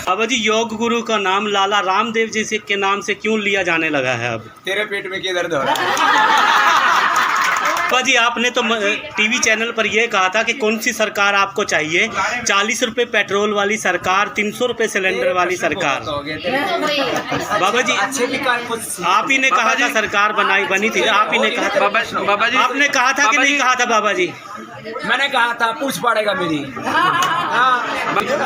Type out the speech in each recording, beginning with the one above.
बाबा जी, योग गुरु का नाम लाला रामदेव जी के नाम से क्यों लिया जाने लगा है अब? तेरे पेट में क्या दर्द हो रहा है? बाबा जी, आपने तो टीवी चैनल पर यह कहा था कि कौन सी सरकार आपको चाहिए? 40 रुपए पेट्रोल वाली सरकार, 300 रुपए सिलेंडर वाली सरकार। बाबा जी, आप ही ने कहा था सरकार बनी थी, आप ही ने कहा था। बाबा जी, आपने कहा था कि नहीं कहा था? बाबा जी, मैंने कहा था पूछ पड़ेगा मेरी।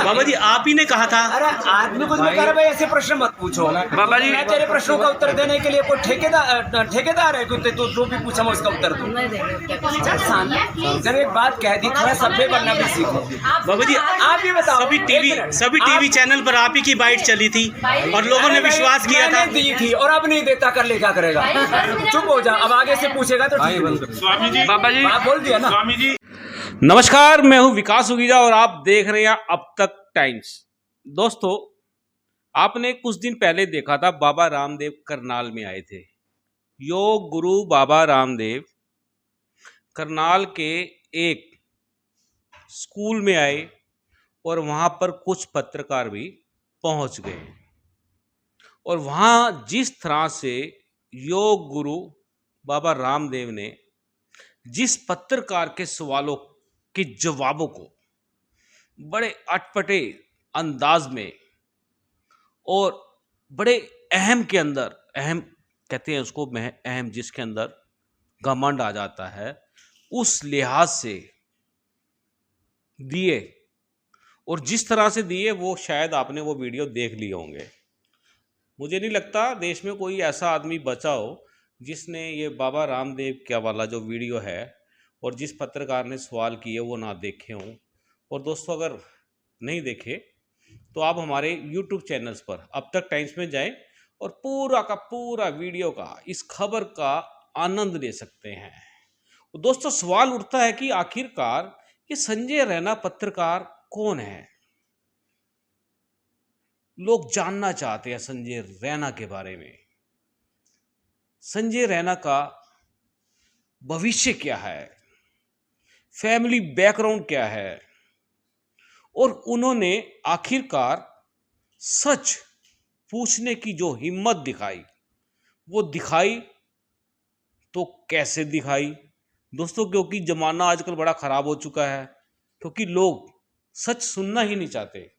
बाबा जी, आप ही ने कहा था। अरे आदमी कुछ भी करे भाई, ऐसे प्रश्न मत पूछो बाबा जी। मैं तेरे प्रश्नों का उत्तर देने के लिए कोई ठेकेदार है? तो जो भी पूछा मैं उसका उत्तर दूं। जब एक बात कह दी, थोड़ा सभ्य बनना भी सीखो। बाबा जी, आप ये बताओ, सभी टीवी चैनल पर आप ही की बाइट चली थी और लोगों ने विश्वास किया था। दी थी और अब नहीं देता, कर ले क्या करेगा? चुप हो जा, अब आगे से पूछेगा तो स्वामी जी, बाबा जी बोल दिया ना। स्वामी जी, नमस्कार, मैं हूं विकास उगीजा और आप देख रहे हैं अब तक टाइम्स। दोस्तों, आपने कुछ दिन पहले देखा था बाबा रामदेव करनाल में आए थे। योग गुरु बाबा रामदेव करनाल के एक स्कूल में आए और वहां पर कुछ पत्रकार भी पहुंच गए और वहां जिस तरह से योग गुरु बाबा रामदेव ने जिस पत्रकार के सवालों के जवाबों को बड़े अटपटे अंदाज में और बड़े अहम के अंदर, अहम कहते हैं उसको, अहम जिसके अंदर घमंड आ जाता है, उस लिहाज से दिए और जिस तरह से दिए वो शायद आपने वो वीडियो देख लिए होंगे। मुझे नहीं लगता देश में कोई ऐसा आदमी बचा हो जिसने ये बाबा रामदेव क्या वाला जो वीडियो है और जिस पत्रकार ने सवाल किए वो ना देखे हों। और दोस्तों, अगर नहीं देखे तो आप हमारे YouTube चैनल्स पर अब तक टाइम्स में जाएं और पूरा का पूरा वीडियो का, इस खबर का आनंद ले सकते हैं। तो दोस्तों, सवाल उठता है कि आखिरकार ये संजय रैना पत्रकार कौन है? लोग जानना चाहते हैं संजय रैना के बारे में। संजय रैना का भविष्य क्या है, फैमिली बैकग्राउंड क्या है, और उन्होंने आखिरकार सच पूछने की जो हिम्मत दिखाई, वो दिखाई तो कैसे दिखाई दोस्तों? क्योंकि जमाना आजकल बड़ा खराब हो चुका है, क्योंकि लोग सच सुनना ही नहीं चाहते।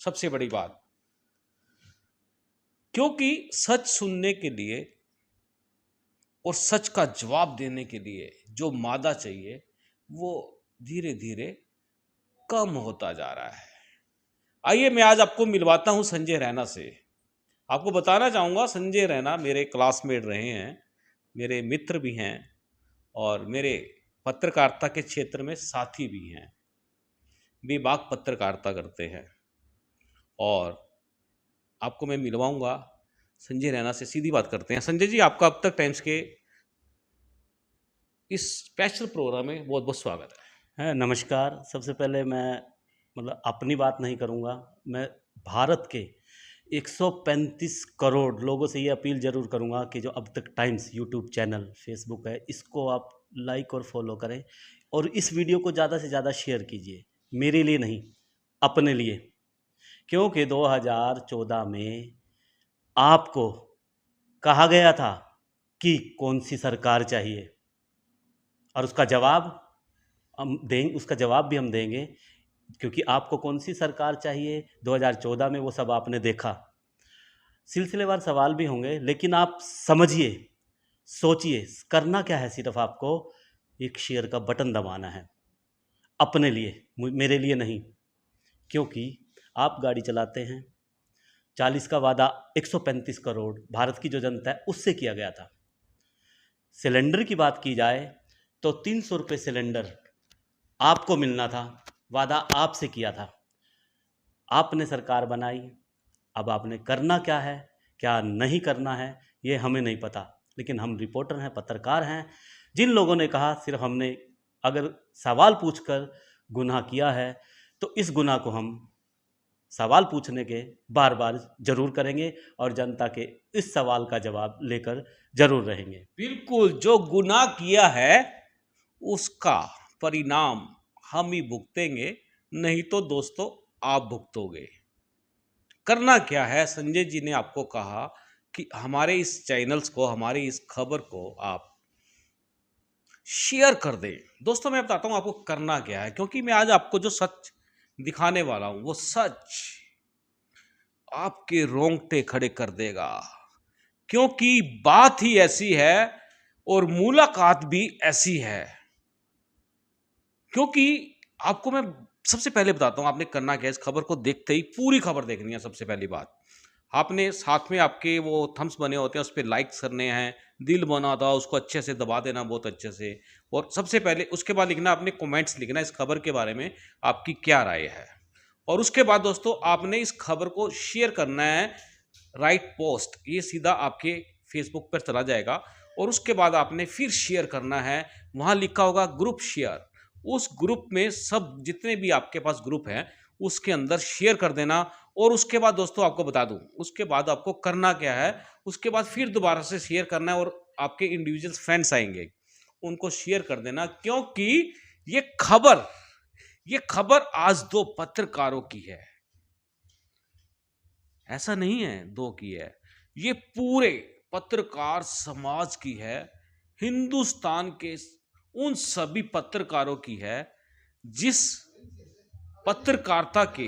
सबसे बड़ी बात, क्योंकि सच सुनने के लिए और सच का जवाब देने के लिए जो मादा चाहिए वो धीरे धीरे कम होता जा रहा है। आइए मैं आज आपको मिलवाता हूं संजय रैना से। आपको बताना चाहूँगा, संजय रैना मेरे क्लासमेट रहे हैं, मेरे मित्र भी हैं और मेरे पत्रकारिता के क्षेत्र में साथी भी हैं। बेबाक पत्रकारिता करते हैं और आपको मैं मिलवाऊंगा संजय रैना से। सीधी बात करते हैं। संजय जी, आपका अब तक टाइम्स के इस स्पेशल प्रोग्राम में बहुत बहुत स्वागत है। नमस्कार। सबसे पहले मैं अपनी बात नहीं करूंगा, मैं भारत के 135 करोड़ लोगों से ये अपील ज़रूर करूंगा कि जो अब तक टाइम्स यूट्यूब चैनल, फेसबुक है, इसको आप लाइक और फॉलो करें और इस वीडियो को ज़्यादा से ज़्यादा शेयर कीजिए। मेरे लिए नहीं, अपने लिए। क्योंकि 2014 में आपको कहा गया था कि कौन सी सरकार चाहिए और उसका जवाब भी हम देंगे, क्योंकि आपको कौन सी सरकार चाहिए 2014 में वो सब आपने देखा। सिलसिलेवार सवाल भी होंगे, लेकिन आप समझिए, सोचिए, करना क्या है? सिर्फ आपको एक शेयर का बटन दबाना है, अपने लिए, मेरे लिए नहीं। क्योंकि आप गाड़ी चलाते हैं, 40 का वादा 135 करोड़ भारत की जो जनता है उससे किया गया था। सिलेंडर की बात की जाए तो 300 रुपये सिलेंडर आपको मिलना था, वादा आपसे किया था। आपने सरकार बनाई, अब आपने करना क्या है, क्या नहीं करना है, ये हमें नहीं पता। लेकिन हम रिपोर्टर हैं, पत्रकार हैं। जिन लोगों ने कहा सिर्फ हमने अगर सवाल पूछकर गुनाह किया है तो इस गुनाह को हम सवाल पूछने के बार बार जरूर करेंगे और जनता के इस सवाल का जवाब लेकर जरूर रहेंगे। बिल्कुल, जो गुनाह किया है उसका परिणाम हम ही भुगतेंगे, नहीं तो दोस्तों आप भुगतोगे। करना क्या है, संजय जी ने आपको कहा कि हमारे इस चैनल्स को, हमारी इस खबर को आप शेयर कर दें। दोस्तों मैं बताता हूं आपको करना क्या है, क्योंकि मैं आज आपको जो सच दिखाने वाला हूं वो सच आपके रोंगटे खड़े कर देगा, क्योंकि बात ही ऐसी है और मुलाकात भी ऐसी है। क्योंकि आपको मैं सबसे पहले बताता हूं आपने करना क्या है। इस खबर को देखते ही पूरी खबर देखनी है। सबसे पहली बात, आपने साथ में आपके वो थम्स बने होते हैं, उस पर लाइक्स करने हैं, दिल बना था उसको अच्छे से दबा देना बहुत अच्छे से, और सबसे पहले उसके बाद लिखना, आपने कमेंट्स लिखना इस खबर के बारे में आपकी क्या राय है। और उसके बाद दोस्तों आपने इस खबर को शेयर करना है, राइट पोस्ट, ये सीधा आपके फेसबुक पर चला जाएगा। और उसके बाद आपने फिर शेयर करना है, वहाँ लिखा होगा ग्रुप शेयर, उस ग्रुप में सब जितने भी आपके पास ग्रुप हैं उसके अंदर शेयर कर देना। और उसके बाद दोस्तों आपको बता दूं, उसके बाद आपको करना क्या है, उसके बाद फिर दोबारा से शेयर करना है और आपके इंडिविजुअल फ्रेंड्स आएंगे उनको शेयर कर देना, क्योंकि ये खबर आज दो पत्रकारों की है, ऐसा नहीं है दो की है, ये पूरे पत्रकार समाज की है, हिंदुस्तान के उन सभी पत्रकारों की है जिस पत्रकारिता के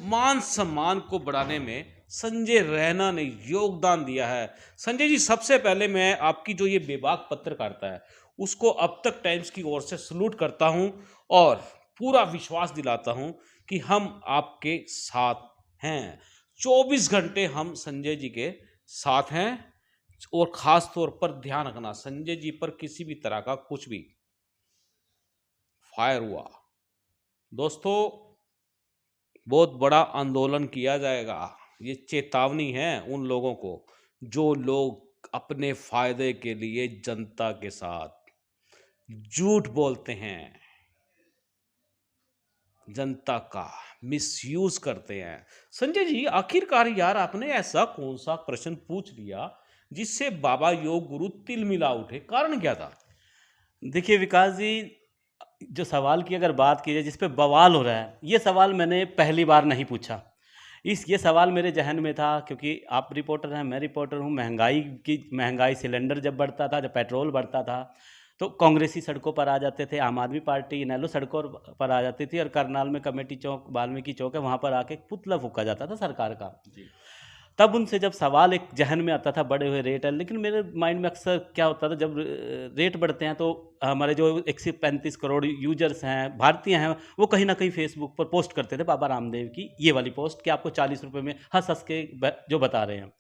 मान सम्मान को बढ़ाने में संजय रैना ने योगदान दिया है। संजय जी, सबसे पहले मैं आपकी जो ये बेबाक पत्रकारिता है उसको अब तक टाइम्स की ओर से सलूट करता हूं और पूरा विश्वास दिलाता हूं कि हम आपके साथ हैं। 24 घंटे हम संजय जी के साथ हैं। और खास तौर पर ध्यान रखना, संजय जी पर किसी भी तरह का कुछ भी फायर हुआ दोस्तों बहुत बड़ा आंदोलन किया जाएगा। ये चेतावनी है उन लोगों को जो लोग अपने फायदे के लिए जनता के साथ झूठ बोलते हैं, जनता का मिसयूज करते हैं। संजय जी, आखिरकार यार आपने ऐसा कौन सा प्रश्न पूछ लिया जिससे बाबा योग गुरु तिलमिला उठे? कारण क्या था? देखिए विकास जी, जो सवाल की अगर बात की जाए जिस पे बवाल हो रहा है, ये सवाल मैंने पहली बार नहीं पूछा। ये सवाल मेरे जहन में था क्योंकि आप रिपोर्टर हैं, मैं रिपोर्टर हूँ। महंगाई सिलेंडर जब बढ़ता था, जब पेट्रोल बढ़ता था, तो कांग्रेसी सड़कों पर आ जाते थे, आम आदमी पार्टी इनेलो सड़कों पर आ जाती थी, और करनाल में कमेटी चौक, वाल्मीकि चौक है, वहाँ पर आके पुतला फूका जाता था सरकार का। तब उनसे जब सवाल एक जहन में आता था, बढ़े हुए रेट है, लेकिन मेरे माइंड में अक्सर क्या होता था, जब रेट बढ़ते हैं तो हमारे जो 135 करोड़ यूजर्स हैं, भारतीय हैं, वो कहीं ना कहीं फेसबुक पर पोस्ट करते थे बाबा रामदेव की ये वाली पोस्ट कि आपको 40 रुपये में हंस हंस के जो बता रहे हैं।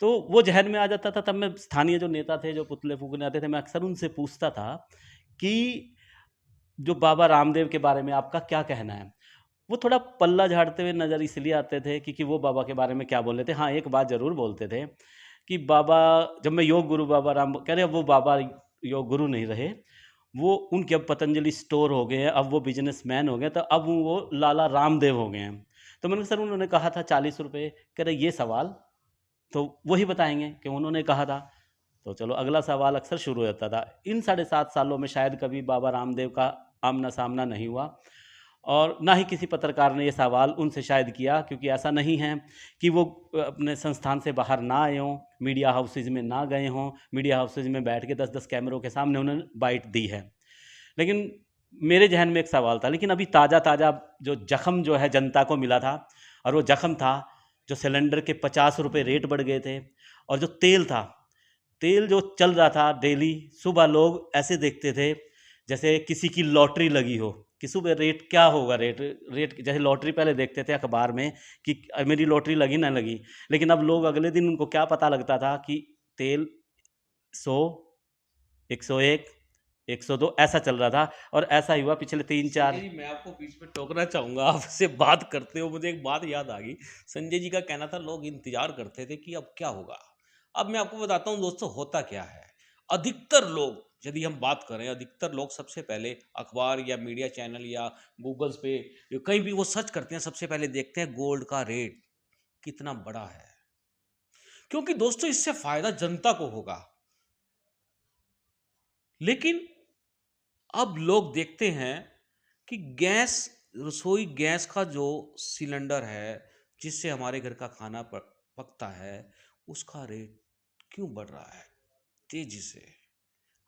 तो वो जहन में आ जाता था। तब मैं स्थानीय जो नेता थे जो पुतले फूकने आते थे, मैं अक्सर उनसे पूछता था कि जो बाबा रामदेव के बारे में आपका क्या कहना है। वो थोड़ा पल्ला झाड़ते हुए नज़र इसलिए आते थे क्योंकि वो बाबा के बारे में क्या बोल रहे थे। हाँ, एक बात ज़रूर बोलते थे कि बाबा, जब मैं योग गुरु बाबा राम कह रहे, अब वो बाबा योग गुरु नहीं रहे, वो उनके अब पतंजलि स्टोर हो गए हैं, अब वो बिजनेसमैन हो गए, तो अब वो लाला रामदेव हो गए हैं। तो मैंने सर, उन्होंने कहा था 40 रुपये, कह रहे ये सवाल तो वही बताएंगे कि उन्होंने कहा था। तो चलो अगला सवाल अक्सर शुरू हो जाता था। इन 7.5 सालों में शायद कभी बाबा रामदेव का आमना सामना नहीं हुआ, और ना ही किसी पत्रकार ने ये सवाल उनसे शायद किया, क्योंकि ऐसा नहीं है कि वो अपने संस्थान से बाहर ना आए हों, मीडिया हाउसेज में ना गए हों, मीडिया हाउसेज में बैठ के 10-10 कैमरों के सामने उन्होंने बाइट दी है। लेकिन मेरे जहन में एक सवाल था, लेकिन अभी ताज़ा जो जख्म जो है जनता को मिला था, और वो जख्म था जो सिलेंडर के 50 रुपये रेट बढ़ गए थे, और जो तेल था, तेल जो चल रहा था डेली, सुबह लोग ऐसे देखते थे जैसे किसी की लॉटरी लगी हो कि सुबह रेट क्या होगा, रेट जैसे लॉटरी पहले देखते थे अखबार में कि मेरी लॉटरी लगी ना लगी, लेकिन अब लोग अगले दिन उनको क्या पता लगता था कि तेल 100, 101, 102 ऐसा चल रहा था। और ऐसा ही हुआ पिछले 3-4। मैं आपको बीच में टोकना चाहूंगा, आपसे बात करते हो मुझे एक बात याद आ गई। संजय जी का कहना था लोग इंतजार करते थे कि अब क्या होगा। अब मैं आपको बताता हूँ दोस्तों होता क्या है। अधिकतर लोग, यदि हम बात करें, अधिकतर लोग सबसे पहले अखबार या मीडिया चैनल या गूगल्स पे कहीं भी वो सर्च करते हैं, सबसे पहले देखते हैं गोल्ड का रेट कितना बड़ा है, क्योंकि दोस्तों इससे फायदा जनता को होगा। लेकिन अब लोग देखते हैं कि गैस, रसोई गैस का जो सिलेंडर है, जिससे हमारे घर का खाना पकता है, उसका रेट क्यों बढ़ रहा है तेजी से?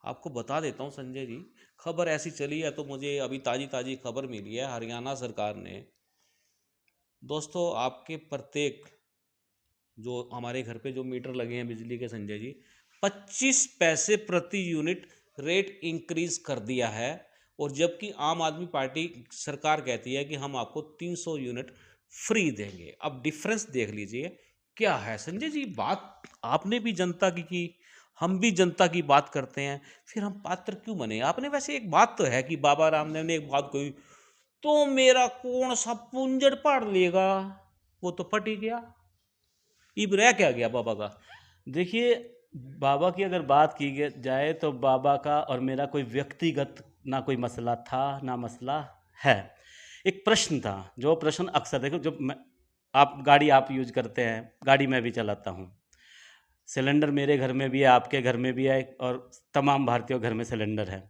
आपको बता देता हूँ संजय जी, खबर ऐसी चली है तो मुझे अभी ताज़ी ताज़ी खबर मिली है, हरियाणा सरकार ने दोस्तों आपके प्रत्येक जो हमारे घर पे जो मीटर लगे हैं बिजली के संजय जी, 25 पैसे प्रति यूनिट रेट इंक्रीज कर दिया है। और जबकि आम आदमी पार्टी सरकार कहती है कि हम आपको 300 यूनिट फ्री देंगे। अब डिफरेंस देख लीजिए क्या है संजय जी। बात आपने भी जनता की, हम भी जनता की बात करते हैं, फिर हम पात्र क्यों बने? आपने वैसे एक बात तो है कि बाबा रामदेव ने एक बात कही, तो मेरा कौन सा पुंजड़ पाड़ लेगा, वो तो फट ही गया, इब रह क्या गया बाबा का? देखिए, बाबा की अगर बात की जाए तो बाबा का और मेरा कोई व्यक्तिगत ना कोई मसला था ना मसला है। एक प्रश्न था, जो प्रश्न अक्सर देखो, जब आप गाड़ी आप यूज करते हैं, गाड़ी मैं भी चलाता हूँ, सिलेंडर मेरे घर में भी है, आपके घर में भी है, और तमाम भारतीयों घर में सिलेंडर है।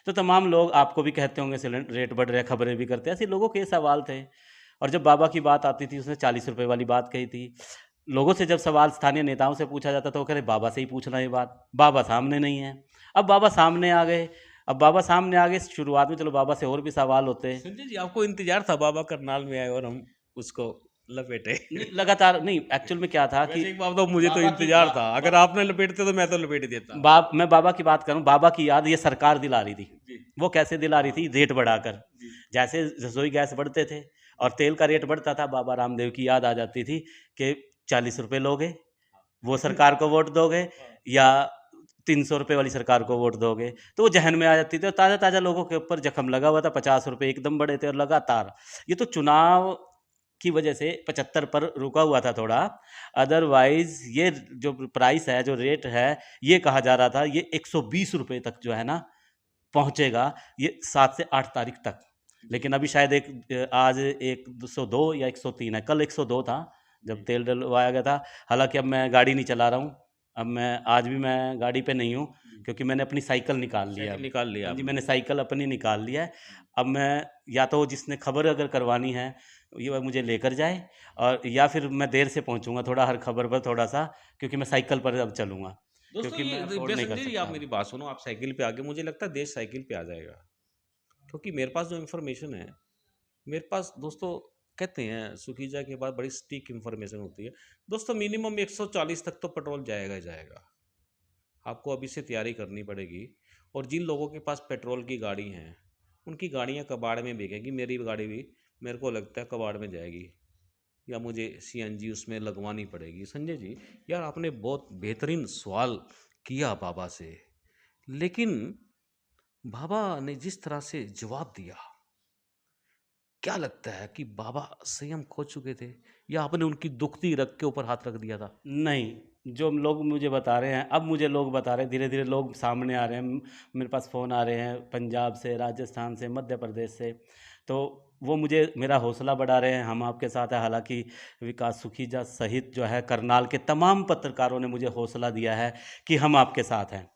तो तमाम लोग आपको भी कहते होंगे सिलेंडर रेट बढ़ रहे, खबरें भी करते हैं, ऐसे लोगों के सवाल थे। और जब बाबा की बात आती थी, उसने 40 रुपये वाली बात कही थी। लोगों से जब सवाल स्थानीय नेताओं से पूछा जाता था, वो कह रहे बाबा से ही पूछना ये बात, बाबा सामने नहीं है। अब बाबा सामने आ गए, शुरुआत में चलो बाबा से और भी सवाल होते हैं। संजय जी आपको इंतजार था बाबा करनाल में आए और हम उसको लपेटे? लगातार नहीं, एक्चुअल में क्या था कि एक बात तो मुझे तो इंतजार था, अगर आपने लपेटते तो मैं तो लपेट देता। मैं बाबा की बात करूं, बाबा की याद ये सरकार दिला रही थी। वो कैसे दिला रही थी? रेट बढ़ाकर। जैसे रसोई गैस बढ़ते थे और तेल का रेट बढ़ता था, बाबा रामदेव की याद आ जाती थी कि 40 रुपये लोगे वो सरकार को वोट दोगे, या 300 रुपये वाली सरकार को वोट दोगे। तो वो जहन में आ जाती थी, और ताज़ा ताज़ा लोगों के ऊपर जख्म लगा हुआ था। 50 रुपये एकदम बढ़े थे, और लगातार ये तो चुनाव की वजह से 75 पर रुका हुआ था थोड़ा। अदरवाइज ये जो प्राइस है, जो रेट है, ये कहा जा रहा था ये 120 रुपये तक जो है ना पहुंचेगा, ये 7 से 8 तारीख तक। लेकिन अभी शायद आज 102 या 103 है, कल 102 था जब तेल डलवाया गया था। हालांकि अब मैं गाड़ी नहीं चला रहा हूँ, अब मैं आज भी मैं गाड़ी पे नहीं हूँ, क्योंकि मैंने अपनी साइकिल निकाल लिया जी, मैंने साइकिल अपनी निकाल लिया है। अब मैं या तो जिसने खबर अगर करवानी है ये मुझे लेकर जाए, और या फिर मैं देर से पहुंचूंगा थोड़ा हर खबर पर थोड़ा सा, क्योंकि मैं साइकिल पर अब चलूंगा। क्योंकि मैं अफोर्ड नहीं कर सकता। आप मेरी बात सुनो, आप साइकिल पे आगे, मुझे लगता है देश साइकिल पे आ जाएगा, क्योंकि मेरे पास जो इन्फॉर्मेशन है, मेरे पास दोस्तों कहते हैं सुखीजा के बाद बड़ी स्टिक इन्फॉर्मेशन होती है दोस्तों, मिनिमम 140 तक तो पेट्रोल जाएगा ही जाएगा। आपको अभी से तैयारी करनी पड़ेगी। और जिन लोगों के पास पेट्रोल की गाड़ी हैं, उनकी गाड़ियाँ कबाड़ में बिकेंगी। मेरी गाड़ी भी मेरे को लगता है कबाड़ में जाएगी, या मुझे सीएनजी उसमें लगवानी पड़ेगी। संजय जी यार, आपने बहुत बेहतरीन सवाल किया बाबा से, लेकिन बाबा ने जिस तरह से जवाब दिया, क्या लगता है कि बाबा संयम खो चुके थे, या आपने उनकी दुखती रग के ऊपर हाथ रख दिया था? नहीं, जो लोग मुझे बता रहे हैं, अब मुझे लोग बता रहे हैं, धीरे धीरे लोग सामने आ रहे हैं, मेरे पास फ़ोन आ रहे हैं पंजाब से, राजस्थान से, मध्य प्रदेश से। तो वो मुझे मेरा हौसला बढ़ा रहे हैं, हम आपके साथ हैं। हालांकि विकास सुखीजा सहित जो है करनाल के तमाम पत्रकारों ने मुझे हौसला दिया है कि हम आपके साथ हैं।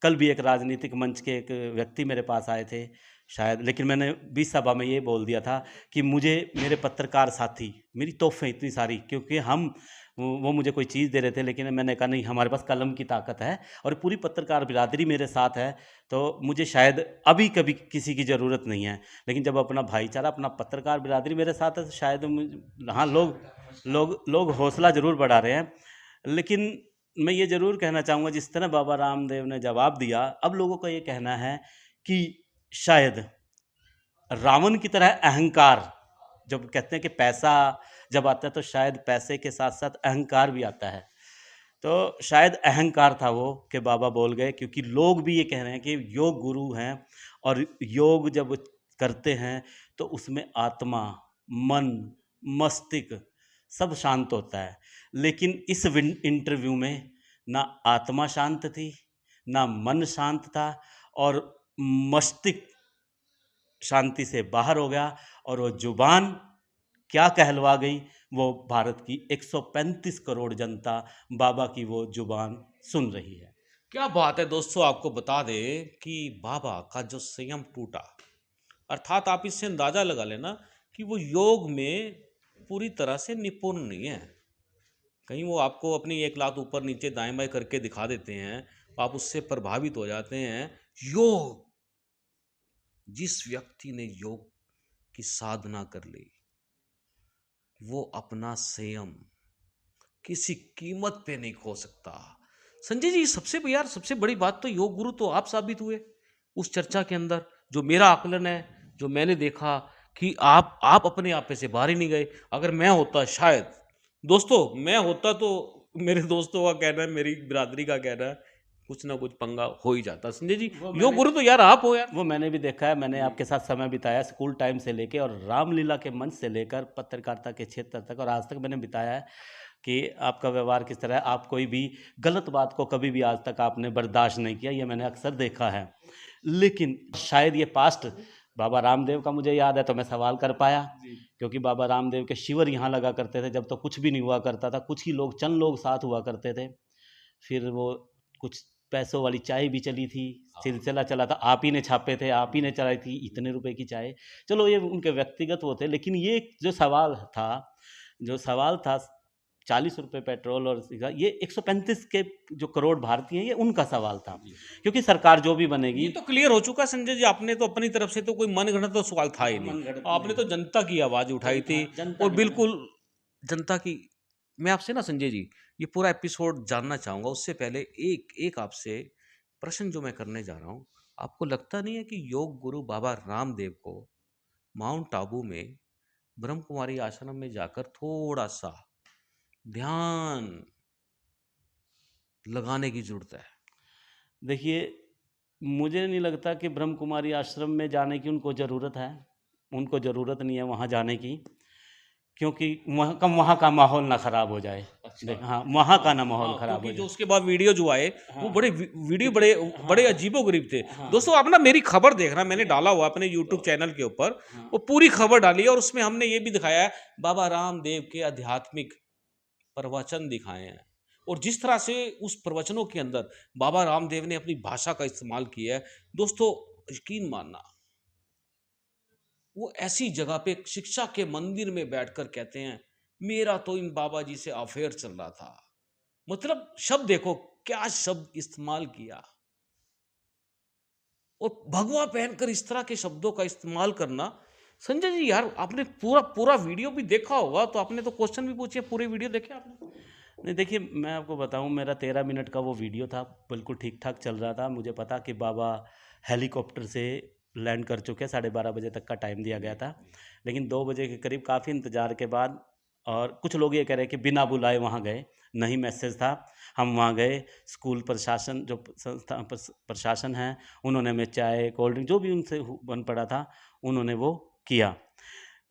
कल भी एक राजनीतिक मंच के एक व्यक्ति मेरे पास आए थे शायद, लेकिन मैंने भी सभा में ये बोल दिया था कि मुझे मेरे पत्रकार साथी, मेरी तोहफ़ें इतनी सारी, क्योंकि हम वो मुझे कोई चीज़ दे रहे थे, लेकिन मैंने कहा नहीं, हमारे पास कलम की ताकत है और पूरी पत्रकार बिरादरी मेरे साथ है, तो मुझे शायद अभी कभी किसी की ज़रूरत नहीं है। लेकिन जब अपना भाईचारा, अपना पत्रकार बिरादरी मेरे साथ है, तो शायद हाँ, लोग हौसला ज़रूर बढ़ा रहे हैं। लेकिन मैं ये ज़रूर कहना चाहूँगा, जिस तरह बाबा रामदेव ने जवाब दिया, अब लोगों का ये कहना है कि शायद रावण की तरह अहंकार, जब कहते हैं कि पैसा जब आता है तो शायद पैसे के साथ साथ अहंकार भी आता है, तो शायद अहंकार था वो कि बाबा बोल गए। क्योंकि लोग भी ये कह रहे हैं कि योग गुरु हैं, और योग जब करते हैं तो उसमें आत्मा, मन, मस्तिष्क सब शांत होता है। लेकिन इस इंटरव्यू में ना आत्मा शांत थी, ना मन शांत था, और मस्तिष्क शांति से बाहर हो गया, और वो जुबान क्या कहलवा गई, वो भारत की 135 करोड़ जनता बाबा की वो जुबान सुन रही है। क्या बात है दोस्तों, आपको बता दें कि बाबा का जो संयम टूटा, अर्थात आप इससे अंदाजा लगा लेना कि वो योग में पूरी तरह से निपुण नहीं है। कहीं वो आपको अपनी एक लात ऊपर नीचे दाएं बाएं करके दिखा देते हैं, आप उससे प्रभावित हो जाते हैं। योग, जिस व्यक्ति ने योग की साधना कर ली, वो अपना संयम किसी कीमत पे नहीं खो सकता। संजय जी, सबसे बड़ी बात तो योग गुरु तो आप साबित हुए उस चर्चा के अंदर। जो मेरा आकलन है, जो मैंने देखा कि आप अपने आप पे से बाहर ही नहीं गए। अगर मैं होता, शायद दोस्तों मैं होता, तो मेरे दोस्तों का कहना है, मेरी बिरादरी का कहना है, कुछ ना कुछ पंगा हो ही जाता। संजय जी, योग गुरु तो यार आप हो यार। वो मैंने भी देखा है, मैंने आपके साथ समय बिताया स्कूल टाइम से लेके, और रामलीला के मंच से लेकर पत्रकारिता के क्षेत्र तक, और आज तक मैंने बिताया है कि आपका व्यवहार किस तरह है। आप कोई भी गलत बात को कभी भी आज तक आपने बर्दाश्त नहीं किया, ये मैंने अक्सर देखा है। लेकिन शायद ये पास्ट बाबा रामदेव का मुझे याद है तो मैं सवाल कर पाया, क्योंकि बाबा रामदेव के शिविर यहाँ लगा करते थे जब तो कुछ भी नहीं हुआ करता था, कुछ ही लोग, चंद लोग साथ हुआ करते थे। फिर वो कुछ पैसों वाली चाय भी चली थी, सिलसिला चला था, आप ही ने छापे थे, आप ही ने चलाई थी इतने रुपए की चाय। चलो ये उनके व्यक्तिगत वो थे, लेकिन ये जो सवाल था 40 रुपये पेट्रोल और ये 135 के जो करोड़ भारतीय हैं, ये उनका सवाल था। क्योंकि सरकार जो भी बनेगी, ये तो क्लियर हो चुका संजय जी। आपने तो अपनी तरफ से तो कोई मनगढ़ंत तो सवाल था ही नहीं, आपने तो जनता की आवाज उठाई थी, और बिल्कुल जनता की। मैं आपसे ना संजय जी ये पूरा एपिसोड जानना चाहूंगा, उससे पहले एक आपसे प्रश्न जो मैं करने जा रहा हूँ, आपको लगता नहीं है कि योग गुरु बाबा रामदेव को माउंट आबू में ब्रह्म कुमारी आश्रम में जाकर थोड़ा सा ध्यान लगाने की जरूरत है? देखिए, मुझे नहीं लगता कि ब्रह्म कुमारी आश्रम में जाने की उनको ज़रूरत है। उनको ज़रूरत नहीं है वहाँ जाने की, क्योंकि वहाँ का माहौल ना ख़राब हो जाए। हाँ, वहाँ का ना माहौल ख़राब हो जाए। जो उसके बाद वीडियो जो आए, वो वीडियो बड़े अजीबोगरीब थे। दोस्तों आप ना मेरी खबर देखना, मैंने डाला हुआ अपने यूट्यूब चैनल के ऊपर, वो पूरी खबर डाली है, और उसमें हमने ये भी दिखाया है बाबा रामदेव के आध्यात्मिक प्रवचन दिखाए हैं, और जिस तरह से उस प्रवचनों के अंदर बाबा रामदेव ने अपनी भाषा का इस्तेमाल किया है, दोस्तों यकीन मानना, वो ऐसी जगह पे शिक्षा के मंदिर में बैठकर कहते हैं, मेरा तो इन बाबा जी से अफेयर चल रहा था। मतलब शब्द देखो, क्या शब्द इस्तेमाल किया, और भगवा पहनकर इस तरह के शब्दों का इस्तेमाल करना। संजय जी यार, आपने पूरा वीडियो भी देखा होगा, तो आपने तो क्वेश्चन भी पूछे, पूरे वीडियो देखे आपने? नहीं, देखिए मैं आपको बताऊं, मेरा 13 मिनट का वो वीडियो था, बिल्कुल ठीक ठाक चल रहा था। मुझे पता कि बाबा हेलीकॉप्टर से लैंड कर चुके, 12:30 बजे तक का टाइम दिया गया था, लेकिन 2 बजे के करीब काफ़ी इंतज़ार के बाद, और कुछ लोग ये कह रहे हैं कि बिना बुलाए वहाँ गए, नहीं मैसेज था, हम वहाँ गए। स्कूल प्रशासन, जो संस्था प्रशासन है, उन्होंने हमें चाय, कोल्ड ड्रिंक, जो भी उनसे बन पड़ा था, उन्होंने वो किया।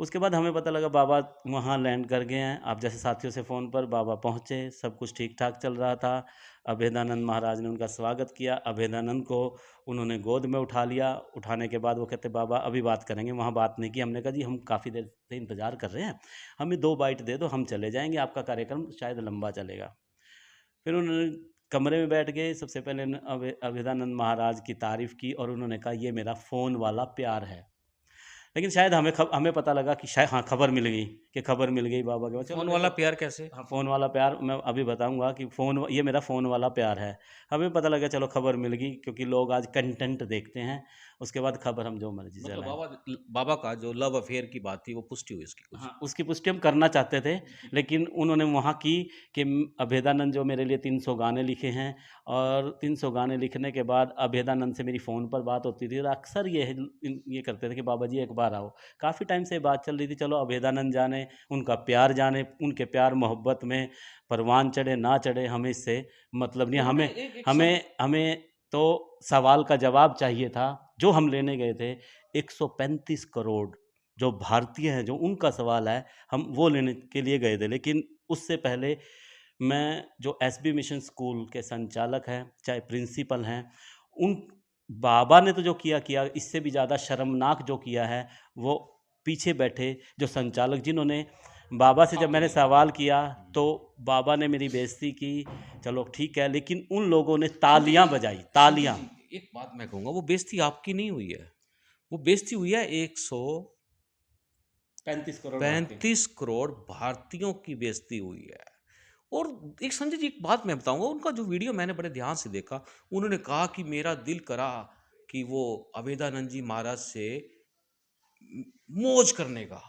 उसके बाद हमें पता लगा बाबा वहाँ लैंड कर गए हैं। आप जैसे साथियों से फ़ोन पर बाबा पहुँचे, सब कुछ ठीक ठाक चल रहा था। अभेदानंद महाराज ने उनका स्वागत किया, अभेदानंद को उन्होंने गोद में उठा लिया। उठाने के बाद वो कहते, बाबा अभी बात करेंगे, वहाँ बात नहीं की। हमने कहा जी हम काफ़ी देर से इंतज़ार कर रहे हैं, हमें 2 बाइट दे दो, हम चले जाएंगे, आपका कार्यक्रम शायद लंबा चलेगा। फिर उन्होंने कमरे में बैठ गए। सबसे पहले अभेदानंद महाराज की तारीफ़ की, और उन्होंने कहा ये मेरा फ़ोन वाला प्यार है। लेकिन शायद हमें पता लगा कि शायद, हाँ, खबर मिल गई बाबा के पास। फोन वाला प्यार कैसे? हाँ, फ़ोन वाला प्यार मैं अभी बताऊंगा कि ये मेरा फ़ोन वाला प्यार है। हमें पता लगा, चलो खबर मिल गई, क्योंकि लोग आज कंटेंट देखते हैं, उसके बाद खबर हम जो मर्जी से मतलब बाबा का जो लव अफेयर की बात थी, वो पुष्टि हुई उसकी कुछ? हाँ, उसकी पुष्टि हम करना चाहते थे, लेकिन उन्होंने वहाँ की कि अभेदानंद जो मेरे लिए 300 गाने लिखे हैं, और 300 गाने लिखने के बाद अभेदानंद से मेरी फ़ोन पर बात होती थी, और अक्सर ये करते थे कि बाबा जी एक बार आओ। काफ़ी टाइम से बात चल रही थी, चलो अभेदानंद जाने, उनका प्यार जाने, उनके प्यार मोहब्बत में परवान चढ़े ना चढ़े, हमें इससे मतलब नहीं। हमें तो सवाल का जवाब चाहिए था, जो हम लेने गए थे। 135 करोड़ जो भारतीय हैं, जो उनका सवाल है, हम वो लेने के लिए गए थे। लेकिन उससे पहले मैं, जो एसबी मिशन स्कूल के संचालक हैं, चाहे प्रिंसिपल हैं, उन बाबा ने तो जो किया, इससे भी ज़्यादा शर्मनाक जो किया है, वो पीछे बैठे जो संचालक, जिन्होंने बाबा से, जब मैंने सवाल किया तो बाबा ने मेरी बेइज्जती की। चलो ठीक है, लेकिन उन लोगों ने तालियां बजाई, तालियां। एक बात मैं कहूँगा, वो बेइज्जती आपकी नहीं हुई है, वो बेइज्जती हुई है 35 करोड़ भारतीयों की बेइज्जती हुई है। और एक संजय जी, एक बात मैं बताऊंगा, उनका जो वीडियो मैंने बड़े ध्यान से देखा, उन्होंने कहा कि मेरा दिल करा कि वो अभेदानंद जी महाराज से मौज करने का।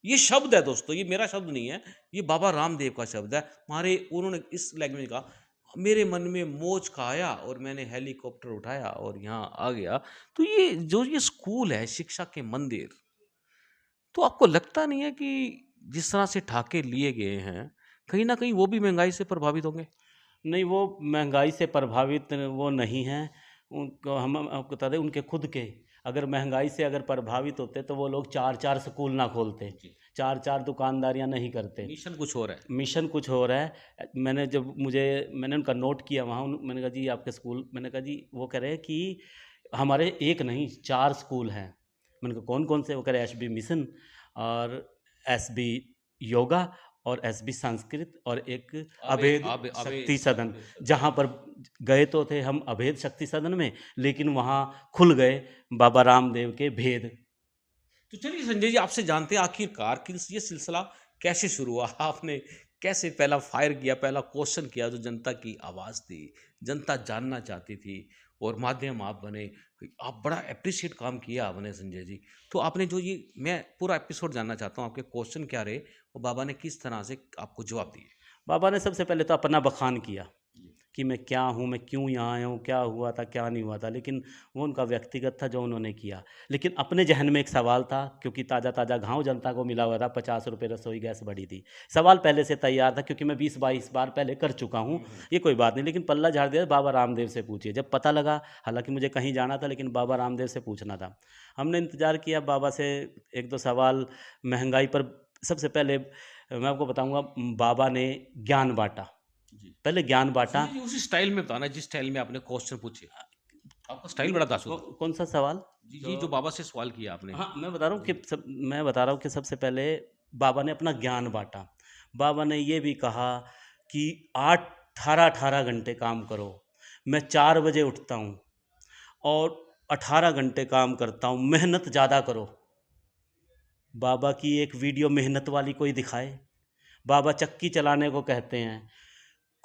ये शब्द है दोस्तों, ये मेरा शब्द नहीं है, ये बाबा रामदेव का शब्द है। हमारे उन्होंने इस लैंग्वेज का, मेरे मन में मौज का आया और मैंने हेलीकॉप्टर उठाया और यहाँ आ गया। तो ये स्कूल है, शिक्षा के मंदिर, तो आपको लगता नहीं है कि जिस तरह से ठाके लिए गए हैं, कहीं ना कहीं वो भी महंगाई से प्रभावित होंगे? नहीं, वो महंगाई से प्रभावित वो नहीं हैं। उनको हम आपको बता दें, उनके खुद के अगर महंगाई से अगर प्रभावित होते तो वो लोग 4-4 स्कूल ना खोलते, 4-4 दुकानदारियां नहीं करते। मिशन कुछ हो रहा है। मिशन कुछ हो रहा है। मैंने उनका नोट किया वहाँ, मैंने कहा जी आपके स्कूल, मैंने कहा जी, वो कह रहे हैं कि हमारे एक नहीं 4 स्कूल हैं। मैंने कहा कौन कौन से? वो कह रहे एसबी मिशन और एसबी योगा और एसबी संस्कृत और एक अभेद शक्ति सदन। जहाँ पर गए तो थे हम अभेद शक्ति सदन में, लेकिन वहाँ खुल गए बाबा रामदेव के भेद। तो चलिए संजय जी, आपसे जानते हैं आखिरकार कि ये सिलसिला कैसे शुरू हुआ, आपने कैसे पहला फायर किया, पहला क्वेश्चन किया जो जनता की आवाज़ थी, जनता जानना चाहती थी, और माध्यम आप बने। आप बड़ा अप्रिशिएट काम किया आपने संजय जी। तो आपने जो ये, मैं पूरा एपिसोड जानना चाहता हूँ, आपके क्वेश्चन क्या रहे और बाबा ने किस तरह से आपको जवाब दिए? बाबा ने सबसे पहले तो अपना बखान किया कि मैं क्या हूँ, मैं क्यों यहाँ आया हूँ, क्या हुआ था, क्या नहीं हुआ था, लेकिन वो उनका व्यक्तिगत था जो उन्होंने किया। लेकिन अपने जहन में एक सवाल था, क्योंकि ताज़ा ताज़ा घाव जनता को मिला हुआ था, 50 रुपये रसोई गैस बढ़ी थी। सवाल पहले से तैयार था, क्योंकि मैं 20-22 बार पहले कर चुका हूँ, ये कोई बात नहीं। लेकिन पल्ला झाड़ दिया, बाबा रामदेव से पूछिए। जब पता लगा, हालांकि मुझे कहीं जाना था, लेकिन बाबा रामदेव से पूछना था। हमने इंतज़ार किया बाबा से 1-2 सवाल महंगाई पर। सबसे पहले मैं आपको बताऊँगा, बाबा ने ज्ञान बाँटा। पहले ज्ञान बांटा। उसी स्टाइल में बताना जिस स्टाइल में आपने क्वेश्चन पूछे, आपका स्टाइल बड़ा दासू। कौन सा सवाल? जी जो बाबा से सवाल किया आपने। हाँ, मैं बता रहा हूँ कि सबसे पहले बाबा ने अपना ज्ञान बांटा। बाबा ने ये भी कहा कि 18 घंटे काम करो। मैं 4 बजे उठता हूँ और 18 घंटे काम करता हूँ, मेहनत ज़्यादा करो। बाबा की एक वीडियो मेहनत वाली कोई दिखाए। बाबा चक्की चलाने को कहते हैं,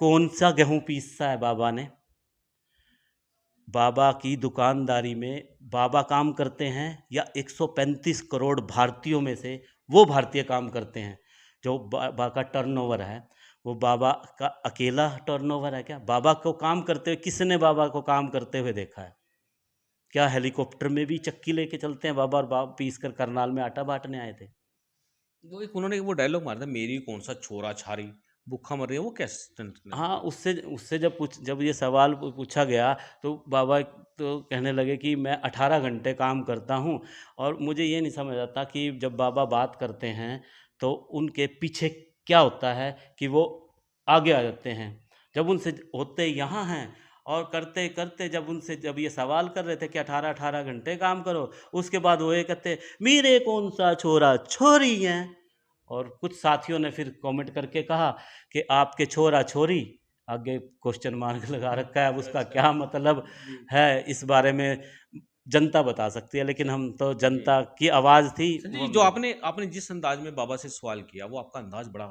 कौन सा गेहूं पीसता है बाबा ने? बाबा की दुकानदारी में बाबा काम करते हैं या 135 करोड़ भारतीयों में से वो भारतीय काम करते हैं? जो बाबा का टर्नओवर है, वो बाबा का अकेला टर्नओवर है क्या? बाबा को काम करते हुए किसने बाबा को काम करते हुए देखा है? क्या हेलीकॉप्टर में भी चक्की लेके चलते हैं बाबा, और बाबा पीस कर करनाल में आटा बांटने आए थे? वो एक उन्होंने वो डायलॉग मारा था, मेरी कौन सा छोरा छारी भूखा मर रही है, वो कैसे? हाँ, उससे जब ये सवाल पूछा गया तो बाबा तो कहने लगे कि मैं 18 घंटे काम करता हूँ। और मुझे ये नहीं समझ आता कि जब बाबा बात करते हैं तो उनके पीछे क्या होता है कि वो आगे आ जाते हैं। जब उनसे होते यहाँ हैं और करते करते जब ये सवाल कर रहे थे कि 18 घंटे काम करो, उसके बाद वो ये कहते मेरे कौन सा छोरा छोरी हैं। और कुछ साथियों ने फिर कमेंट करके कहा कि आपके छोरा छोरी, आगे क्वेश्चन मार्क लगा रखा है। अब उसका क्या मतलब है इस बारे में जनता बता सकती है, लेकिन हम तो जनता की आवाज़ थी। जो आपने जिस अंदाज में बाबा से सवाल किया, वो आपका अंदाज बड़ा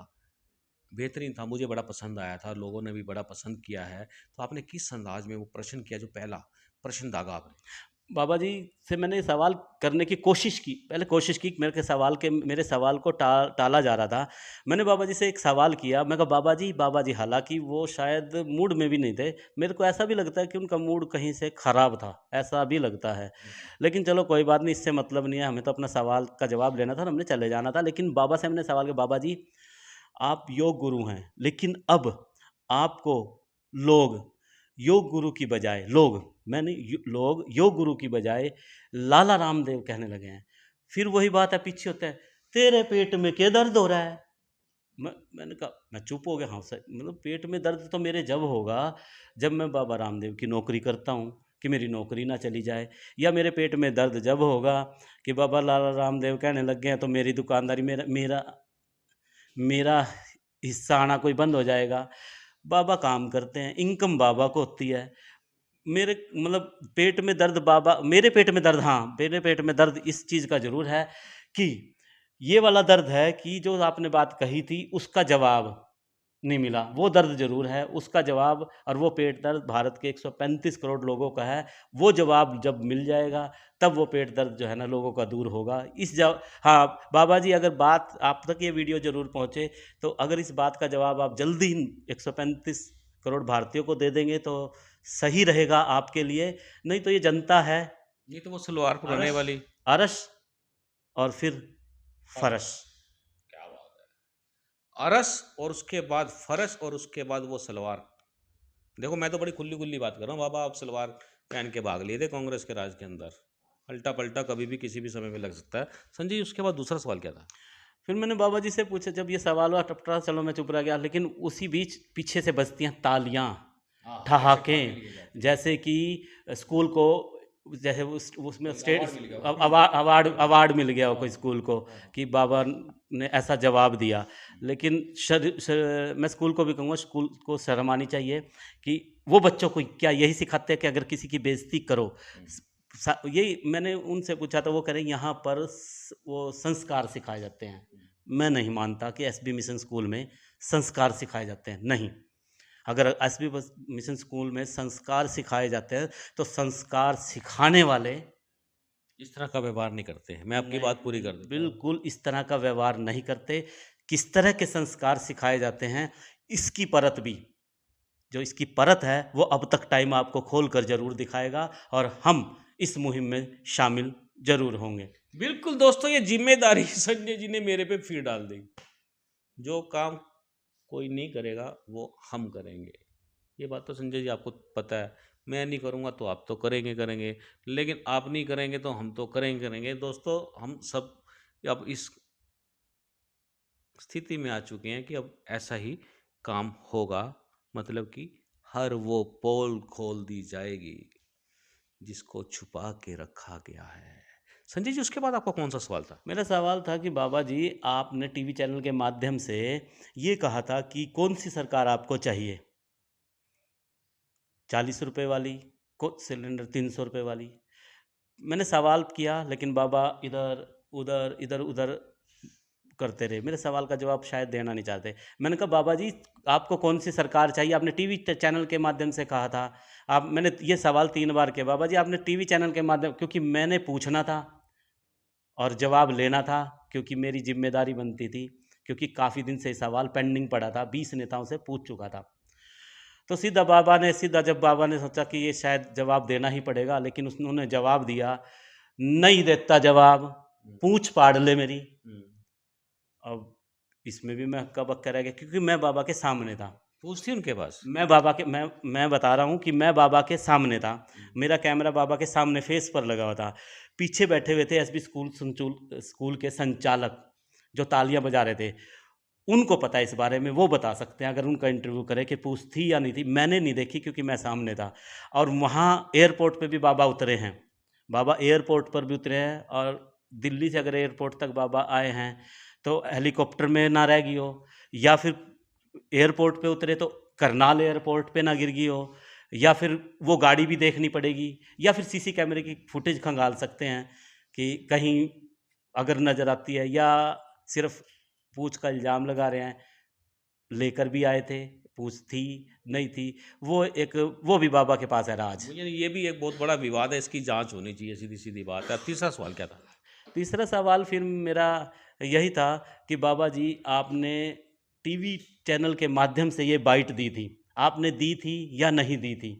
बेहतरीन था, मुझे बड़ा पसंद आया था, लोगों ने भी बड़ा पसंद किया है। तो आपने किस अंदाज में वो प्रश्न किया, जो पहला प्रश्न दागा आपने? बाबा जी से मैंने सवाल करने की कोशिश की, मेरे सवाल को टाला जा रहा था। मैंने बाबा जी से एक सवाल किया, मैं कहा बाबा जी, हालांकि वो शायद मूड में भी नहीं थे। मेरे को ऐसा भी लगता है कि उनका मूड कहीं से ख़राब था, ऐसा भी लगता है। लेकिन चलो कोई बात नहीं, इससे मतलब नहीं है, हमें तो अपना सवाल का जवाब लेना था, हमने चले जाना था। लेकिन बाबा से हमने सवाल किया, बाबा जी आप योग गुरु हैं, लेकिन अब आपको लोग योग गुरु की बजाय लोग योग गुरु की बजाय लाला रामदेव कहने लगे हैं। फिर वही बात है, पीछे होता है, तेरे पेट में क्या दर्द हो रहा है? मैंने कहा, मैं चुप हो गया। हाँ सर, मतलब पेट में दर्द तो मेरे जब होगा जब मैं बाबा रामदेव की नौकरी करता हूँ, कि मेरी नौकरी ना चली जाए, या मेरे पेट में दर्द जब होगा कि बाबा लाला रामदेव कहने लग गए हैं तो मेरी दुकानदारी मेरा हिस्सा आना कोई बंद हो जाएगा। बाबा काम करते हैं, इनकम बाबा को होती है। मेरे पेट में दर्द हाँ, मेरे पेट में दर्द इस चीज़ का ज़रूर है कि ये वाला दर्द है कि जो आपने बात कही थी उसका जवाब नहीं मिला। वो दर्द ज़रूर है, उसका जवाब, और वो पेट दर्द भारत के 135 करोड़ लोगों का है। वो जवाब जब मिल जाएगा तब वो पेट दर्द जो है ना लोगों का दूर होगा। हाँ बाबा जी, अगर बात आप तक ये वीडियो ज़रूर पहुँचे तो अगर इस बात का जवाब आप जल्दी 135 करोड़ भारतीयों को दे देंगे तो सही रहेगा आपके लिए। नहीं तो ये जनता है, नहीं तो वो सलवार पुराने वाली अरश और फिर फरश। क्या बात है, अरस और उसके बाद फरस और उसके बाद वो सलवार। देखो मैं तो बड़ी खुली खुली बात कर रहा हूँ बाबा, आप सलवार पहन के भाग लिए थे कांग्रेस के राज के अंदर, अल्टा पलटा कभी भी किसी भी समय में लग सकता है। संजय जी उसके बाद दूसरा सवाल क्या था? फिर मैंने बाबा जी से पूछा, जब ये सवाल हुआ टपटा, चलो मैं चुप रह गया, लेकिन उसी बीच पीछे से बजती हैं तालियां, ठहाके, जैसे कि स्कूल को, जैसे उसमें स्टेट अवार्ड मिल गया हो कोई स्कूल को कि बाबा ने ऐसा जवाब दिया। लेकिन मैं स्कूल को भी कहूँगा, स्कूल को शर्म आनी चाहिए कि वो बच्चों को क्या यही सिखाते हैं कि अगर किसी की बेइज्जती करो। यही मैंने उनसे पूछा तो वो कह रहे यहाँ पर वो संस्कार सिखाए जाते हैं। मैं नहीं मानता कि एसबी मिशन स्कूल में संस्कार सिखाए जाते हैं, नहीं। अगर एसबी मिशन स्कूल में संस्कार सिखाए जाते हैं तो संस्कार सिखाने वाले इस तरह का व्यवहार नहीं करते हैं। मैं आपकी बात पूरी कर दूं, बिल्कुल इस तरह का व्यवहार नहीं करते। किस तरह के संस्कार सिखाए जाते हैं इसकी परत भी, जो इसकी परत है वो अब तक टाइम आपको खोल कर जरूर दिखाएगा और हम इस मुहिम में शामिल जरूर होंगे। बिल्कुल दोस्तों, ये जिम्मेदारी संजय जी ने मेरे पे फिर डाल दी। जो काम कोई नहीं करेगा वो हम करेंगे, ये बात तो संजय जी आपको पता है। मैं नहीं करूँगा तो आप तो करेंगे, लेकिन आप नहीं करेंगे तो हम तो करेंगे। दोस्तों हम सब अब इस स्थिति में आ चुके हैं कि अब ऐसा ही काम होगा, मतलब कि हर वो पोल खोल दी जाएगी जिसको छुपा के रखा गया है। संजय जी उसके बाद आपका कौन सा सवाल था? मेरा सवाल था कि बाबा जी आपने टीवी चैनल के माध्यम से ये कहा था कि कौन सी सरकार आपको चाहिए, 40 रुपये वाली को सिलेंडर, 300 रुपये वाली। मैंने सवाल किया लेकिन बाबा इधर उधर करते रहे, मेरे सवाल का जवाब शायद देना नहीं चाहते। मैंने कहा बाबा जी आपको कौन सी सरकार चाहिए, आपने टीवी चैनल के माध्यम से कहा था। मैंने ये सवाल 3 बार किया, बाबा जी आपने टीवी चैनल के माध्यम, क्योंकि मैंने पूछना था और जवाब लेना था, क्योंकि मेरी जिम्मेदारी बनती थी, क्योंकि काफ़ी दिन से सवाल पेंडिंग पड़ा था, 20 नेताओं से पूछ चुका था। तो जब बाबा ने सोचा कि ये शायद जवाब देना ही पड़ेगा, लेकिन उन्होंने जवाब दिया, नहीं देता जवाब, पूछ पाड़ ले मेरी। अब इसमें भी मैं हक्का बक्का रह गया, क्योंकि मैं बाबा के सामने था। पूछ थी उनके पास? मैं बता रहा हूँ कि मैं बाबा के सामने था, मेरा कैमरा बाबा के सामने फेस पर लगा हुआ था। पीछे बैठे हुए थे एसबी स्कूल के संचालक जो तालियां बजा रहे थे, उनको पता है इस बारे में, वो बता सकते हैं अगर उनका इंटरव्यू करें कि पूछ थी या नहीं थी। मैंने नहीं देखी क्योंकि मैं सामने था। और वहाँ एयरपोर्ट पे भी बाबा उतरे हैं, बाबा एयरपोर्ट पर भी उतरे हैं, और दिल्ली से अगर एयरपोर्ट तक बाबा आए हैं तो हेलीकॉप्टर में ना रह गई हो, या फिर एयरपोर्ट पे उतरे तो करनाल एयरपोर्ट पे ना गिर गई हो, या फिर वो गाड़ी भी देखनी पड़ेगी, या फिर सीसी कैमरे की फुटेज खंगाल सकते हैं कि कहीं अगर नज़र आती है, या सिर्फ पूछ का इल्ज़ाम लगा रहे हैं। लेकर भी आए थे, पूछ थी नहीं थी, वो भी बाबा के पास है राज। ये भी एक बहुत बड़ा विवाद है, इसकी जांच होनी चाहिए, सीधी सीधी बात है। तीसरा सवाल क्या था? तीसरा सवाल फिर मेरा यही था कि बाबा जी आपने टीवी चैनल के माध्यम से ये बाइट दी थी, आपने दी थी या नहीं दी थी?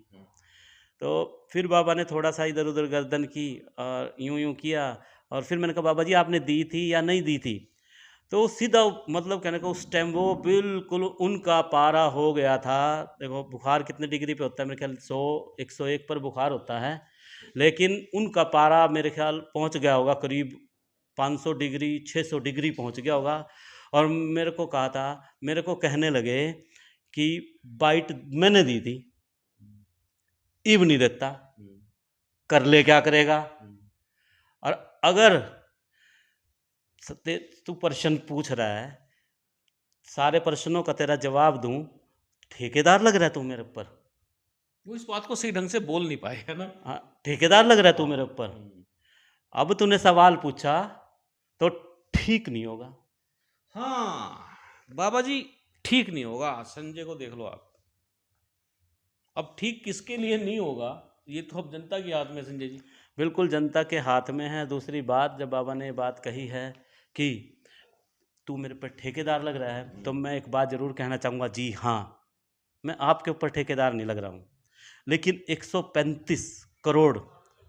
तो फिर बाबा ने थोड़ा सा इधर उधर गर्दन की और यूं किया, और फिर मैंने कहा बाबा जी आपने दी थी या नहीं दी थी? तो सीधा मतलब कहने का उस टाइम वो बिल्कुल उनका पारा हो गया था। देखो बुखार कितने डिग्री पे होता है, मेरे ख्याल 100-101 पर बुखार होता है, लेकिन उनका पारा मेरे ख्याल पहुंच गया होगा करीब 500 डिग्री 600 डिग्री पहुंच गया होगा। और मेरे को कहा था, मेरे को कहने लगे कि बाइट मैंने दी थी, इब नहीं देता, कर ले क्या करेगा। और अगर तू प्रश्न पूछ रहा है, सारे प्रश्नों का तेरा जवाब दूं, ठेकेदार लग रहा है तू मेरे ऊपर। वो इस बात को सही ढंग से बोल नहीं पाए है ना। हाँ, ठेकेदार लग रहा है तू मेरे ऊपर। अब तूने सवाल पूछा तो ठीक नहीं होगा। हाँ बाबा जी, ठीक नहीं होगा। संजय को देख लो आप, अब ठीक किसके लिए नहीं होगा ये तो अब जनता के हाथ में। संजय जी बिल्कुल जनता के हाथ में है। दूसरी बात, जब बाबा ने बात कही है कि तू मेरे पर ठेकेदार लग रहा है, तो मैं एक बात ज़रूर कहना चाहूँगा, जी हाँ, मैं आपके ऊपर ठेकेदार नहीं लग रहा हूँ, लेकिन 135 करोड़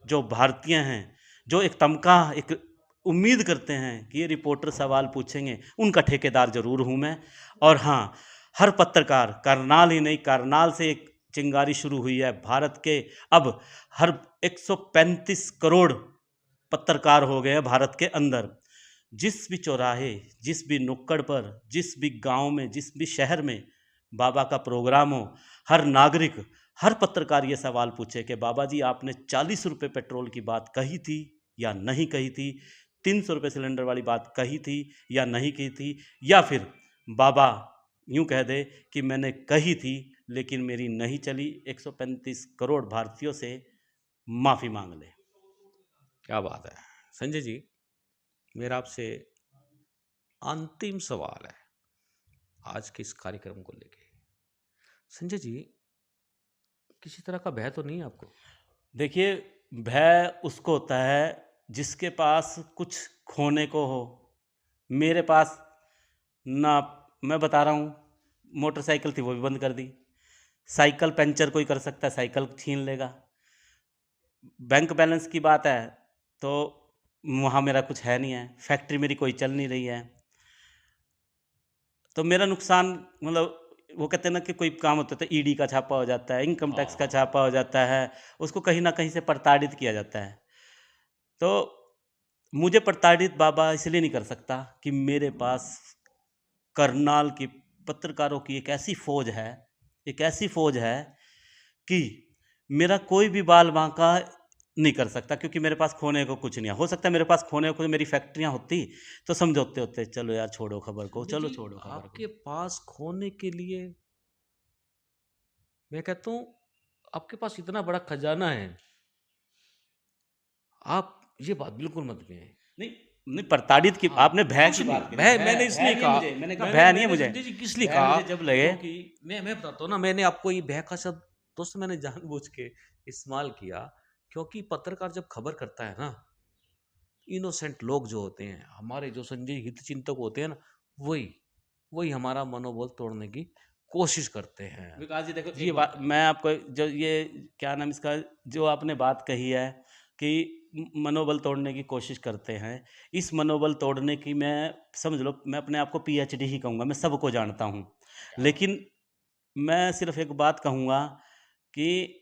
जो भारतीय हैं, जो एक तमका एक उम्मीद करते हैं कि ये रिपोर्टर सवाल पूछेंगे, उनका ठेकेदार ज़रूर हूँ मैं। और हाँ, हर पत्रकार, करनाल ही नहीं, करनाल से एक चिंगारी शुरू हुई है भारत के, अब हर 135 करोड़ पत्रकार हो गए हैं भारत के अंदर। जिस भी चौराहे, जिस भी नुक्कड़ पर, जिस भी गांव में, जिस भी शहर में बाबा का प्रोग्राम हो, हर नागरिक, हर पत्रकार ये सवाल पूछे कि बाबा जी आपने 40 रुपये पेट्रोल की बात कही थी या नहीं कही थी, 300 रुपये सिलेंडर वाली बात कही थी या नहीं की थी, या फिर बाबा यूं कह दे कि मैंने कही थी लेकिन मेरी नहीं चली, 135 करोड़ भारतीयों से माफ़ी मांग ले। क्या बात है। संजय जी मेरा आपसे अंतिम सवाल है आज के इस कार्यक्रम को लेके। संजय जी किसी तरह का भय तो नहीं है आपको? देखिए, भय उसको होता है जिसके पास कुछ खोने को हो। मेरे पास ना, मैं बता रहा हूँ, मोटरसाइकिल थी वो भी बंद कर दी, साइकिल पंचर कोई कर सकता है, साइकिल छीन लेगा। बैंक बैलेंस की बात है तो वहाँ मेरा कुछ है नहीं है, फैक्ट्री मेरी कोई चल नहीं रही है, तो मेरा नुकसान, मतलब वो कहते हैं ना कि कोई काम होता है तो ईडी का छापा हो जाता है, इनकम टैक्स का छापा हो जाता है, उसको कहीं ना कहीं से प्रताड़ित किया जाता है। तो मुझे प्रताड़ित बाबा इसलिए नहीं कर सकता कि मेरे पास करनाल की पत्रकारों की एक ऐसी फौज है, एक ऐसी फौज है कि मेरा कोई भी बाल बांका नहीं कर सकता, क्योंकि मेरे पास खोने को कुछ नहीं है। हो सकता है मेरे पास खोने को मेरी फैक्ट्रियां होती तो समझौते होते, चलो यार छोड़ो खबर को, चलो छोड़ो खबर को। आपके पास खोने के लिए मैं कहता हूँ आपके पास इतना बड़ा खजाना है, आप ये बात बिल्कुल मत कहें। नहीं नहीं, प्रताड़ित की आपने भय की बात की, भय मैंने इसलिए कहा, मैंने कहा भय नहीं है मुझे। संजय जी किस लिए भय कहा, मुझे जब लगे, क्योंकि मैं बताता हूँ ना, मैंने आपको ये भय का शब्द दोस्तों मैंने जानबूझ के इस्तेमाल किया, क्योंकि पत्रकार जब खबर करता है ना, इनोसेंट लोग जो होते हैं, हमारे जो संजय हित चिंतक होते हैं ना, वही हमारा मनोबल तोड़ने की कोशिश करते हैं। विकास जी देखो, ये बात मैं आपको, जो ये क्या नाम इसका, जो आपने बात कही है कि मनोबल तोड़ने की कोशिश करते हैं, इस मनोबल तोड़ने की, मैं समझ लो मैं अपने आप को पीएचडी ही कहूँगा, मैं सबको जानता हूँ, लेकिन मैं सिर्फ एक बात कहूँगा कि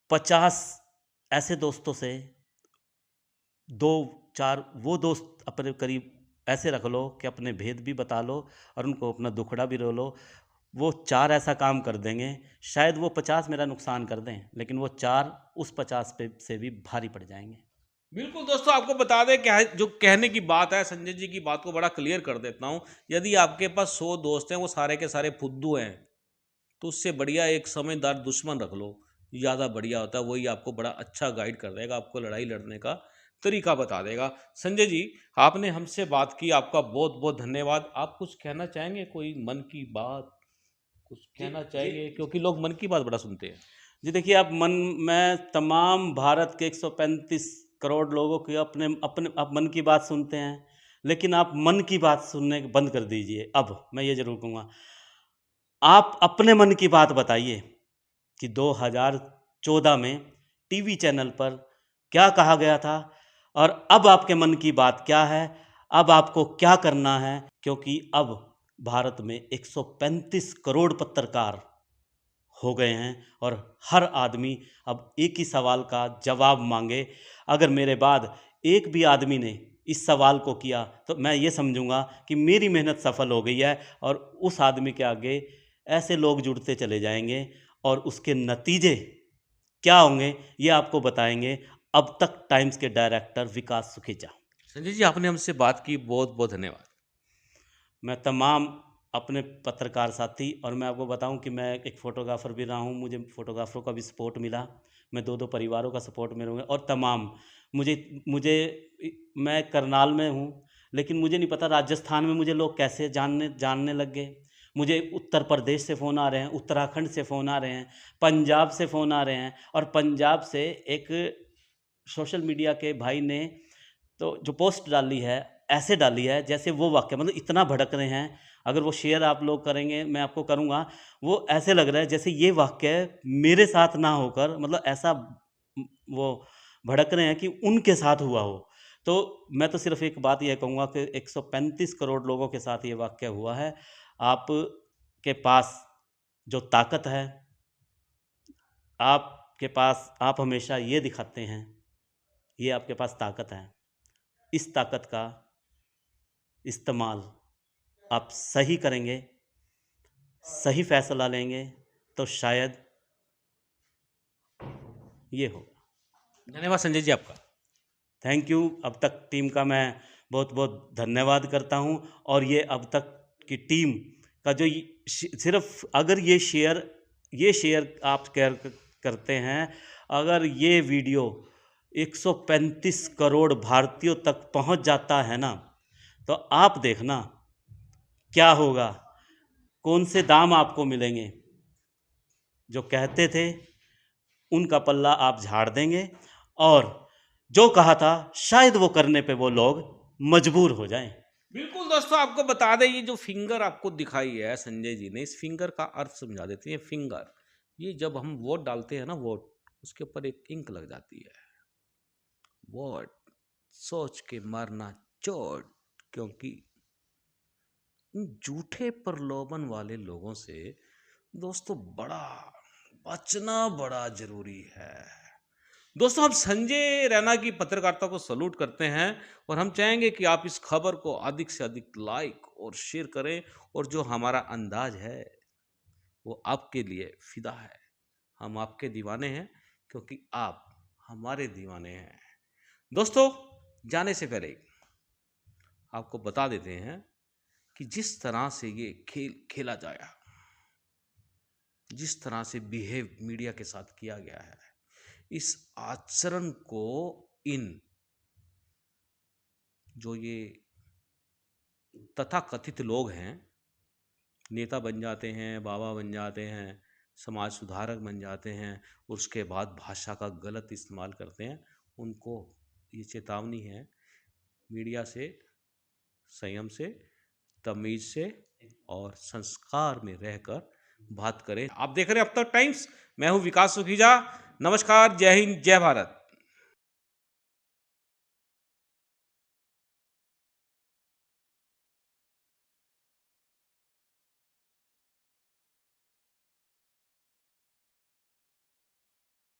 50 ऐसे दोस्तों से 2-4 वो दोस्त अपने करीब ऐसे रख लो कि अपने भेद भी बता लो और उनको अपना दुखड़ा भी रो लो। वो 4 ऐसा काम कर देंगे, शायद वो 50 मेरा नुकसान कर दें, लेकिन वो 4 उस 50 पे से भी भारी पड़ जाएंगे। बिल्कुल दोस्तों, आपको बता दें क्या है, जो कहने की बात है, संजय जी की बात को बड़ा क्लियर कर देता हूँ। यदि आपके पास 100 दोस्त हैं, वो सारे के सारे फुद्दू हैं, तो उससे बढ़िया एक समझदार दुश्मन रख लो, ज़्यादा बढ़िया होता है। वही आपको बड़ा अच्छा गाइड कर देगा, आपको लड़ाई लड़ने का तरीका बता देगा। संजय जी आपने हमसे बात की, आपका बहुत बहुत धन्यवाद। आप कुछ कहना चाहेंगे, कोई मन की बात कुछ कहना चाहेंगे, क्योंकि लोग मन की बात बड़ा सुनते हैं। जी देखिए, मैं तमाम भारत के 135 करोड़ लोगों की अपने अपने आप मन की बात सुनते हैं, लेकिन आप मन की बात सुनने बंद कर दीजिए। अब मैं ये ज़रूर कहूँगा, आप अपने मन की बात बताइए कि 2014 में टीवी चैनल पर क्या कहा गया था और अब आपके मन की बात क्या है, अब आपको क्या करना है, क्योंकि अब भारत में 135 करोड़ पत्रकार हो गए हैं और हर आदमी अब एक ही सवाल का जवाब मांगे। अगर मेरे बाद एक भी आदमी ने इस सवाल को किया तो मैं ये समझूंगा कि मेरी मेहनत सफल हो गई है, और उस आदमी के आगे ऐसे लोग जुड़ते चले जाएंगे और उसके नतीजे क्या होंगे ये आपको बताएंगे अब तक टाइम्स के डायरेक्टर विकास सुखेजा। संजय जी आपने हमसे बात की, बहुत बहुत धन्यवाद। मैं तमाम अपने पत्रकार साथी, और मैं आपको बताऊं कि मैं एक फ़ोटोग्राफ़र भी रहा हूं, मुझे फ़ोटोग्राफ़रों का भी सपोर्ट मिला, मैं 2-2 परिवारों का सपोर्ट मिलूँगा, और तमाम मुझे मुझे मैं करनाल में हूँ, लेकिन मुझे नहीं पता राजस्थान में मुझे लोग कैसे जानने लग गए। मुझे उत्तर प्रदेश से फ़ोन आ रहे हैं, उत्तराखंड से फ़ोन आ रहे हैं, पंजाब से फ़ोन आ रहे हैं, और पंजाब से एक सोशल मीडिया के भाई ने तो जो पोस्ट डाली है, ऐसे डाली है जैसे वो वाक़या मतलब इतना भड़क रहे हैं, अगर वो शेयर आप लोग करेंगे, मैं आपको करूँगा, वो ऐसे लग रहा है जैसे ये वाक़या मेरे साथ ना होकर मतलब ऐसा वो भड़क रहे हैं कि उनके साथ हुआ हो। तो मैं तो सिर्फ़ एक बात ये कहूँगा कि 135 करोड़ लोगों के साथ ये वाक़या हुआ है। आप के पास जो ताकत है, आपके पास आप हमेशा ये दिखाते हैं, ये आपके पास ताकत है। इस ताकत का इस्तेमाल आप सही करेंगे, सही फ़ैसला लेंगे, तो शायद ये होगा। धन्यवाद संजय जी आपका। Thank you. अब तक टीम का मैं बहुत बहुत धन्यवाद करता हूँ, और ये अब तक की टीम का जो सिर्फ अगर ये शेयर आप करते हैं, अगर ये वीडियो 135 करोड़ भारतीयों तक पहुंच जाता है ना, तो आप देखना क्या होगा, कौन से दाम आपको मिलेंगे। जो कहते थे उनका पल्ला आप झाड़ देंगे, और जो कहा था शायद वो करने पे वो लोग मजबूर हो जाएं। बिल्कुल दोस्तों, आपको बता दें ये जो फिंगर आपको दिखाई है संजय जी ने, इस फिंगर का अर्थ समझा देते हैं। फिंगर, ये जब हम वोट डालते हैं ना, वोट, उसके ऊपर एक इंक लग जाती है। वोट सोच के मारना चोट, क्योंकि झूठे प्रलोभन वाले लोगों से दोस्तों बचना बड़ा जरूरी है। दोस्तों, हम संजय रैना की पत्रकारिता को सलूट करते हैं, और हम चाहेंगे कि आप इस खबर को अधिक से अधिक लाइक और शेयर करें, और जो हमारा अंदाज है वो आपके लिए फिदा है। हम आपके दीवाने हैं, क्योंकि आप हमारे दीवाने हैं। दोस्तों, जाने से पहले आपको बता देते हैं कि जिस तरह से ये खेल खेला जाया, जिस तरह से बिहेव मीडिया के साथ किया गया है, इस आचरण को इन जो ये तथाकथित लोग हैं, नेता बन जाते हैं, बाबा बन जाते हैं, समाज सुधारक बन जाते हैं, और उसके बाद भाषा का गलत इस्तेमाल करते हैं, उनको ये चेतावनी है, मीडिया से, संयम से, तमीज से और संस्कार में रहकर बात करें। आप देख रहे हैं अब तक टाइम्स, मैं हूं विकास सुखीजा। नमस्कार, जय हिंद, जय भारत।